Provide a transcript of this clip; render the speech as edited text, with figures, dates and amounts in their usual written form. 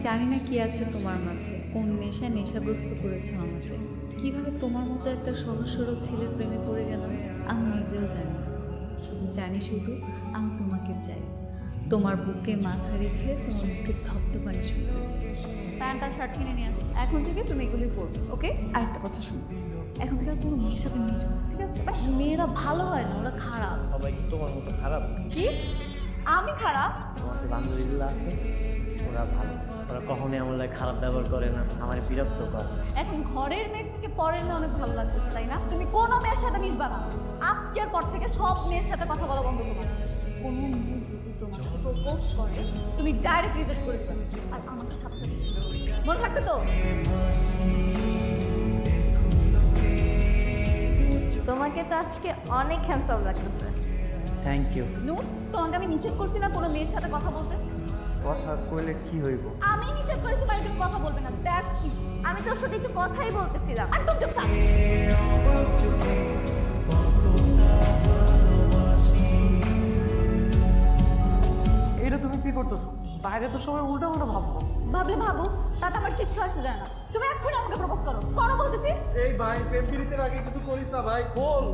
জানি না কি আছে তোমার মাঝে, কোন নেশাগ্রস্ত করেছো আমাকে। কিভাবে তোমার মতো একটা সহজ সরল ছেলের প্রেমে পড়ে গেলাম আমি নিজেও জানি না। জানি শুধু আমি তোমাকে চাই, তোমার বুকে মাথা রেখে তোমার মুখের ধপ্ধপানি শুনতে চাই। প্যান্ট আর শার্ট কিনে নিয়ে আসো, এখন থেকে তুমি এগুলোই পরবে, ওকে? আরেকটা কথা শুনো, এখন থেকে আর কোনো মেয়ের সাথে মিশো না, ঠিক আছে? মেয়েরা ভালো হয় না, ওরা খারাপ। সবাই কি তোমার মতো খারাপ? কি? আমি খারাপ? তোমার যে বান্ধবীগুলো আছে ওরা ভালো, ওরা কখনোই আমার লাগে খারাপ ব্যবহার করে না, আমার বিরক্ত করে। এখন ঘরের মেয়ের থেকে পরের মেয়ে অনেক ভালো লাগতেছে, তাই না? তুমি কোনো মেয়ের সাথে মিশবা না। আজকের পর থেকে সব মেয়ের সাথে কথা বলা বন্ধ করবা। কোনো মেয়ে যদি তোমাকে প্রপোজ করে তুমি ডাইরেক্ট রিজেক্ট করে দিবা, আর আমাকে সাথে মনে থাকবে তো? তোমাকে তো আজকে অনেক হ্যান্ডসাম লাগতেছে। Thank you. নূর, তোমাকে আমি নিষেধ করছি না কোনো মেয়ের সাথে কথা বলতে? কথা কইলে কি হইব? আমি নিষেধ করেছি মানে তুমি কথা বলবে না, দ্যাটস ইট। আমি তোর সাথে একটু কথাই বলতেছিলাম। একদম চুপ থাক। এইটা তুমি কি করতেছো? বাইরে তো সবাই উল্টা উল্টা ভাববো। ভাবলে ভাবো, তাতে আমার কিচ্ছু আসে যায় না। তুমি এক্ষুনি আমাকে প্রপোজ করো, করো বলতেছি। এই ভাই প্রেম প্রীতির আগে কিছু করিস না ভাই, বল।